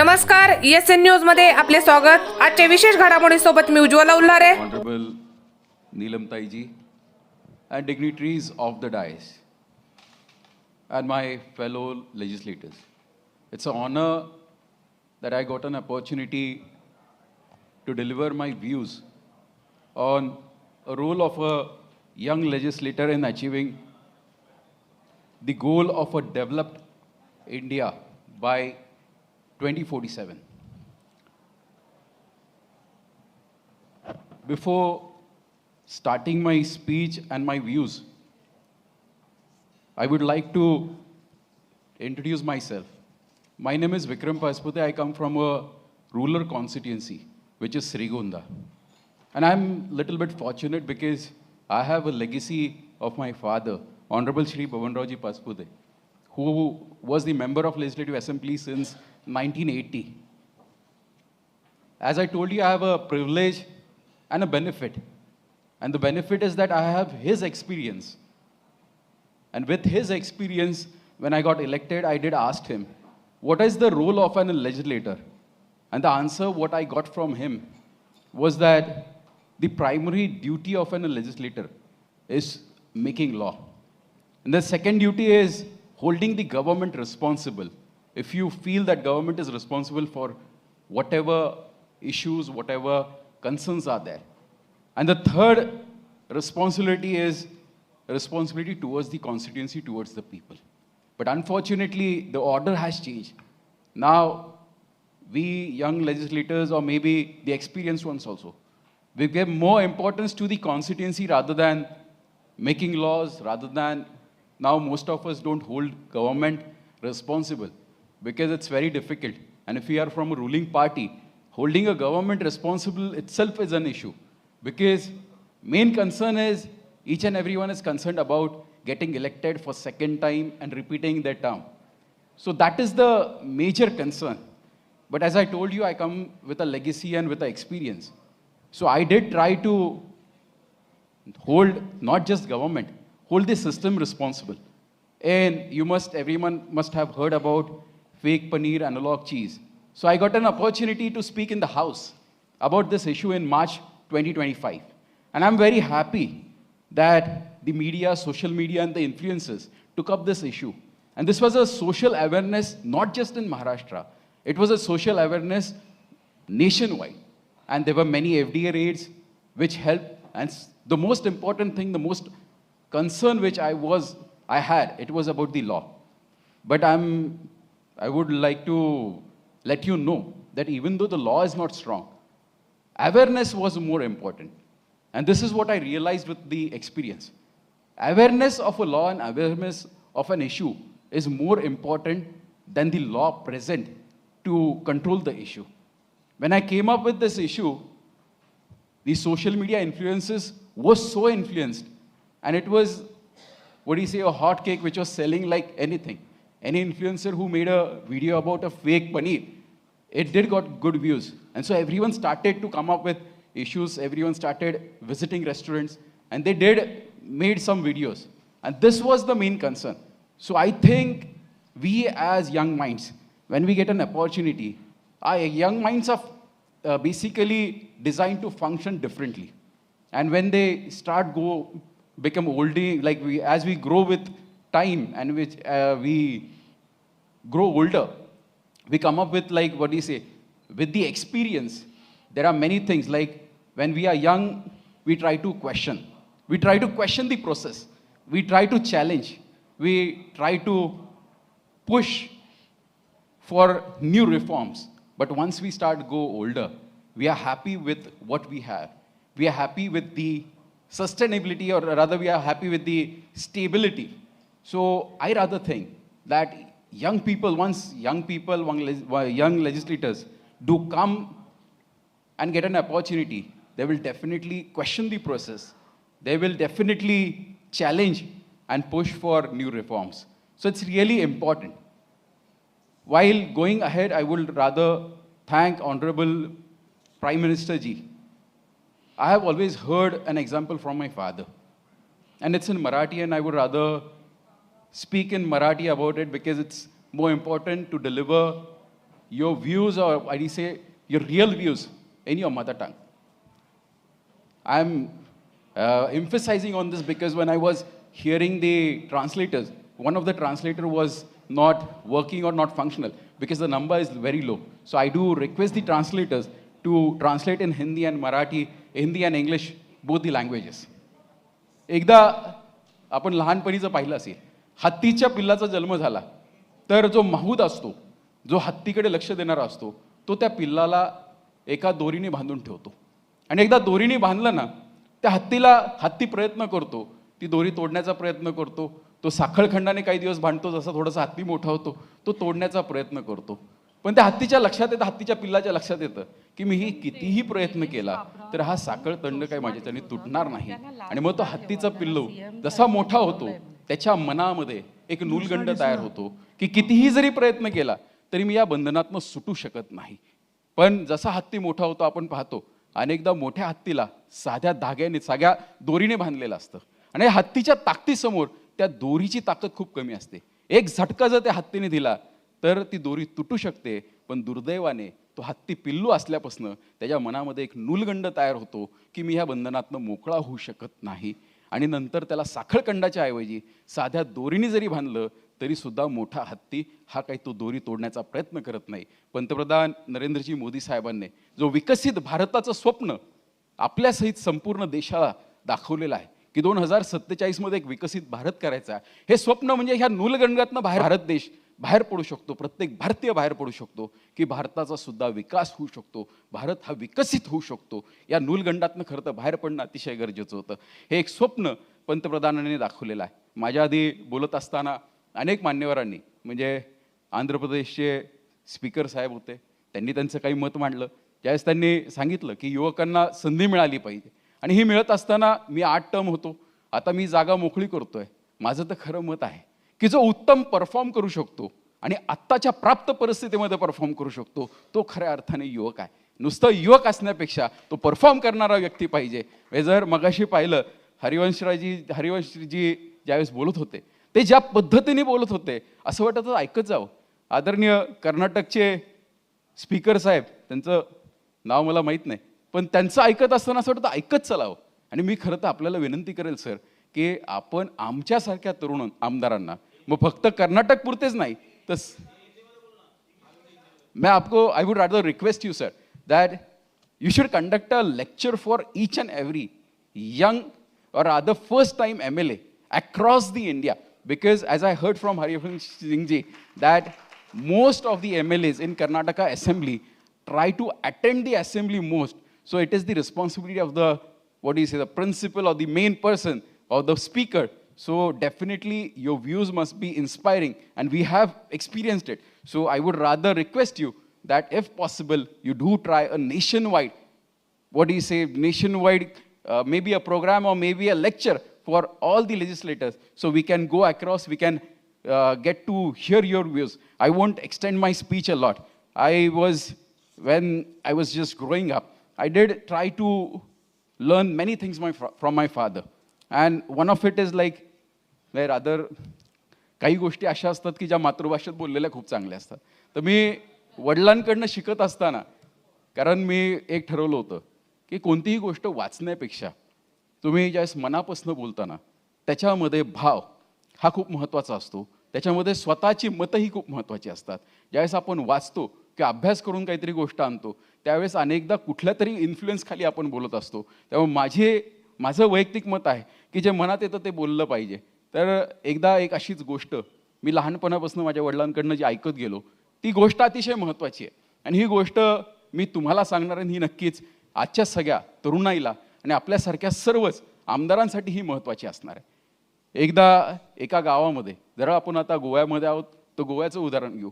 नमस्कार ESN news मध्ये आपले स्वागत। आजच्या विशेष घडामोडीसोबत मी Ujjwala उल्हारे। Honorable Neelam Taiji and dignitaries of the dais and my fellow legislators. It's an honor that I got an opportunity to deliver my views on a role of a young legislator in achieving the goal of a developed India by 2047. Before starting my speech and my views, I would like to introduce myself. My name is Vikram Paspute. I come from a rural constituency, which is Srigonda. And I'm a little bit fortunate because I have a legacy of my father, Honorable Shri Bhavanrao Ji Paspute, who was the member of Legislative Assembly since 1980. As I told you, I have a privilege and a benefit. And the benefit is that I have his experience. And with his experience, when I got elected, I did ask him, what is the role of a legislator? And the answer what I got from him was that the primary duty of a legislator is making law. And the second duty is holding the government responsible. If you feel that government is responsible for whatever issues, whatever concerns are there. And the third responsibility is responsibility towards the constituency, towards the people. But unfortunately, the order has changed. Now, we young legislators, or maybe the experienced ones also, we give more importance to the constituency rather than making laws, rather than now most of us don't hold government responsible because it's very difficult. And if we are from a ruling party, holding a government responsible itself is an issue because main concern is each and everyone is concerned about getting elected for second time and repeating their term. So that is the major concern. But as I told you, I come with a legacy and with an experience. So I did try to hold not just government, hold the system responsible. And everyone must have heard about fake paneer analog cheese. So I got an opportunity to speak in the House about this issue in March 2025. And I'm very happy that the media, social media, and the influencers took up this issue. And this was a social awareness, not just in Maharashtra. It was a social awareness nationwide. And there were many FDA raids which helped. And the most important thing, the most concern which I had, it was about the law. But I would like to let you know that even though the law is not strong, awareness was more important. And this is what I realized with the experience. Awareness of a law and awareness of an issue is more important than the law present to control the issue. When I came up with this issue, the social media influences was so influenced, and it was, a hot cake which was selling like anything. Any influencer who made a video about a fake paneer, it did got good views. And so everyone started to come up with issues, everyone started visiting restaurants, and they made some videos. And this was the main concern. So I think we as young minds, when we get an opportunity, our young minds are basically designed to function differently. And when they become older, as we grow with time and which we grow older, we come up with with the experience, there are many things like when we are young, we try to question. We try to question the process. We try to challenge. We try to push for new reforms. But once we go older, we are happy with what we have. We are happy with the sustainability, or rather we are happy with the stability. So I rather think that young legislators do come and get an opportunity, they will definitely question the process. They will definitely challenge and push for new reforms. So it's really important. While going ahead, I would rather thank Honorable Prime Minister Ji. I have always heard an example from my father. And it's in Marathi, and I would rather speak in Marathi about it because it's more important to deliver your views, or what do you say, your real views in your mother tongue. I'm emphasizing on this because when I was hearing the translators, one of the translator was not working or not functional because the number is very low. So I do request the translators to translate in Hindi and Marathi, Hindi and English, both the languages. एकदा आपण लहानपणीचं पाहिलं असेल, हत्तीच्या पिल्लाचा जन्म झाला तर जो माहूद असतो, जो हत्तीकडे लक्ष देणारा असतो, तो त्या पिल्लाला एका दोरीने बांधून ठेवतो. आणि एकदा दोरीने बांधलं ना, त्या हत्ती प्रयत्न करतो, ती दोरी तोडण्याचा प्रयत्न करतो. तो साखळखंडाने काही दिवस बांधतो, जसा थोडासा हत्ती मोठा होतो तो तोडण्याचा प्रयत्न करतो. पण त्या हत्तीच्या लक्षात येतं, हत्तीच्या पिल्लाच्या लक्षात येतं की मी कितीही प्रयत्न केला तर हा साखळ तंड काही माझ्याच्याने तुटणार नाही. आणि मग तो हत्तीचा पिल्लू जसा मोठा होतो त्याच्या मनामध्ये एक नुलगंड तयार होतो की कितीही जरी प्रयत्न केला तरी मी या बंधनातनं सुटू शकत नाही. पण जसा हत्ती मोठा होतो आपण पाहतो अनेकदा मोठ्या हत्तीला साध्या धाग्याने, साध्या दोरीने बांधलेलं असतं आणि हत्तीच्या ताकदीसमोर त्या दोरीची ताकद खूप कमी असते. एक झटका जर त्या हत्तीने दिला तर ती दोरी तुटू शकते. पण दुर्दैवाने तो हत्ती पिल्लू असल्यापासून त्याच्या मनामध्ये एक नुलगंड तयार होतो की मी ह्या बंधनातनं मोकळा होऊ शकत नाही. आणि नंतर त्याला साखळखंडाच्या ऐवजी साध्या दोरीने जरी बांधलं तरी सुद्धा मोठा हत्ती हा काही तो दोरी तोडण्याचा प्रयत्न करत नाही. पंतप्रधान नरेंद्रजी मोदी साहेबांनी जो विकसित भारताचं स्वप्न आपल्यासहित संपूर्ण देशाला दाखवलेलं आहे की 2047 मध्ये एक विकसित भारत करायचा आहे. हे स्वप्न म्हणजे ह्या नुलगंडातनं भारत देश बाहेर पडू शकतो, प्रत्येक भारतीय बाहेर पडू शकतो की भारताचा सुद्धा विकास होऊ शकतो, भारत हा विकसित होऊ शकतो. या नुलगंडातनं खरं तर बाहेर पडणं अतिशय गरजेचं होतं. हे एक स्वप्न पंतप्रधानांनी दाखवलेलं आहे. माझ्या आधी बोलत असताना अनेक मान्यवरांनी, म्हणजे आंध्र प्रदेशचे स्पीकर साहेब होते, त्यांनी त्यांचं काही मत मांडलं. ज्यावेळेस त्यांनी सांगितलं की युवकांना संधी मिळाली पाहिजे आणि ही मिळत असताना मी 8 टर्म होतो, आता मी जागा मोकळी करतोय. माझं तर खरं मत आहे की जो उत्तम परफॉर्म करू शकतो आणि आत्ताच्या प्राप्त परिस्थितीमध्ये परफॉर्म करू शकतो तो खऱ्या अर्थाने युवक आहे. नुसतं युवक असण्यापेक्षा तो परफॉर्म करणारा व्यक्ती पाहिजे. जर मगाशी पाहिलं हरिवंशजी ज्यावेळेस बोलत होते ते ज्या पद्धतीने बोलत होते असं वाटत होतं ऐकत जावं. आदरणीय कर्नाटकचे स्पीकर साहेब, त्यांचं नाव मला माहीत नाही, पण त्यांचं ऐकत असताना असं वाटतं ऐकत चलावं. आणि मी खरं तर आपल्याला विनंती करेल सर की आपण आमच्यासारख्या तरुण आमदारांना, मग फक्त कर्नाटक पुरतेच नाही तर मैं आपको I would rather request you sir that you should conduct a lecture for each and every young or other first time MLA across the India, because as I heard from Harivansh Singh ji that most of the MLAs in Karnataka assembly try to attend the assembly most, so it is the responsibility of the, what do you say, the principal or the main person or the speaker. So definitely your views must be inspiring and we have experienced it. So I would rather request you that if possible you do try a nationwide, what do you say, nationwide maybe a program or maybe a lecture for all the legislators, so we can go across, we can get to hear your views. I won't extend my speech a lot. When I was just growing up, I did try to learn many things from my father, and one of it is like where other काही गोष्टी अशा असतात की ज्या मातृभाषेत बोललेल्या खूप चांगल्या असतात. तर मी वडिलांकडनं शिकत असताना, कारण मी एक ठरवलं होतं की कोणतीही गोष्ट वाचण्यापेक्षा तुम्ही ज्यावेळेस मनापासून बोलताना त्याच्यामध्ये भाव हा खूप महत्त्वाचा असतो, त्याच्यामध्ये स्वतःची मतंही खूप महत्त्वाची असतात. ज्यावेळेस आपण वाचतो किंवा अभ्यास करून काहीतरी गोष्ट आणतो त्यावेळेस अनेकदा कुठल्या तरी इन्फ्लुएन्स खाली आपण बोलत असतो. त्यामुळे माझं वैयक्तिक मत आहे की जे मनात येतं ते बोललं पाहिजे. तर एकदा एक अशीच गोष्ट मी लहानपणापासून माझ्या वडिलांकडनं जी ऐकत गेलो ती गोष्ट अतिशय महत्त्वाची आहे आणि ही गोष्ट मी तुम्हाला सांगणार आहे. ही नक्कीच आजच्या सगळ्या तरुणाईला आणि आपल्यासारख्या सर्वच आमदारांसाठी ही महत्त्वाची असणार आहे. एकदा एका गावामध्ये, जरा आपण आता गोव्यामध्ये आहोत तर गोव्याचं उदाहरण घेऊ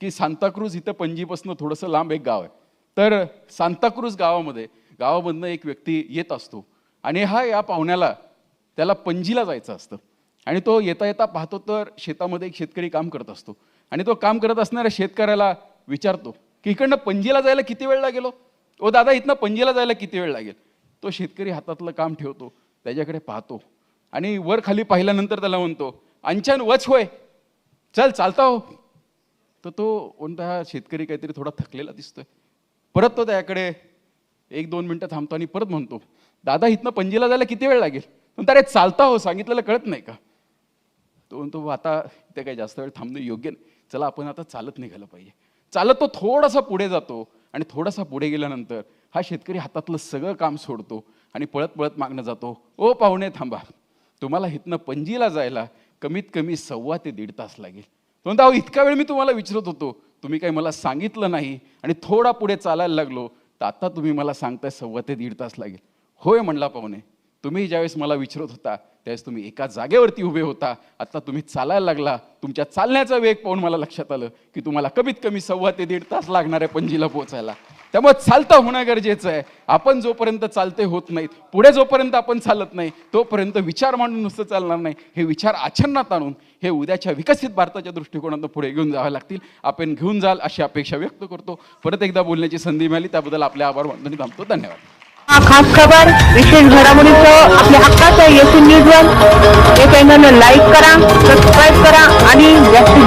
की सांताक्रूज इथं पणजीपासून थोडंसं लांब एक गाव आहे. तर सांताक्रूज गावामधनं एक व्यक्ती येत असतो आणि या पाहुण्याला त्याला पणजीला जायचं असतं आणि तो येता येता पाहतो तर शेतामध्ये एक शेतकरी काम करत असतो आणि तो काम करत असणाऱ्या शेतकऱ्याला विचारतो की इकडनं पणजीला जायला किती वेळ लागेल? ओ दादा, इथनं पणजीला जायला किती वेळ लागेल? तो शेतकरी हातातलं काम ठेवतो, त्याच्याकडे पाहतो आणि वर खाली पाहिल्यानंतर त्याला म्हणतो, अंचन वच होय, चल चालता हो. तर तो कोणता हा शेतकरी काहीतरी थोडा थकलेला दिसतोय. परत तो त्याकडे 1-2 मिनटं थांबतो आणि परत म्हणतो, दादा इथनं पणजीला जायला किती वेळ लागेल? म्हणतो, अरे चालता हो, सांगितलेलं कळत नाही का? तो म्हणतो, आता इथे काही जास्त वेळ थांबणं योग्य नाही, चला आपण आता चालत निघालं पाहिजे. चालत तो थोडासा पुढे जातो आणि थोडासा पुढे गेल्यानंतर हा शेतकरी हातातलं सगळं काम सोडतो आणि पळत पळत मागणं जातो. ओ पाहुणे थांबा, तुम्हाला इथनं पणजीला जायला कमीत कमी 1.25 ते 1.5 तास लागेल. तो म्हणतो, अहो इतका वेळ मी तुम्हाला विचारत होतो, तुम्ही काही मला सांगितलं नाही आणि थोडा पुढे चालायला लागलो, तर आता तुम्ही मला सांगताय 1.25 ते 1.5 तास लागेल. होय म्हणला पाहुणे, तुम्ही ज्यावेळेस मला विचारत होता त्यावेळेस तुम्ही एका जागेवरती उभे होता, आता तुम्ही चालायला लागला. तुमच्या चालण्याचा वेग पाहून मला लक्षात आलं की तुम्हाला कमीत कमी 1.25 ते 1.5 तास लागणार आहे पणजीला पोहोचायला. त्यामुळे चालता होणं गरजेचं आहे. आपण जोपर्यंत चालते होत नाहीत, पुढे जोपर्यंत आपण चालत नाही, तोपर्यंत विचार मांडून नुसतं चालणार नाही. हे विचार आचरणात आणून हे उद्याच्या विकसित भारताच्या दृष्टिकोनातून पुढे घेऊन जावे लागतील. आपण घेऊन जाल अशी अपेक्षा व्यक्त करतो. परत एकदा बोलण्याची संधी मिळाली त्याबद्दल आपले आभार मानून थांबतो. धन्यवाद. खास खबर विशेष घडामोडीचं आपल्या हक्काचं एसी न्यूजवर एक चॅनल लाईक करा, सबस्क्राईब करा आणि जास्तीत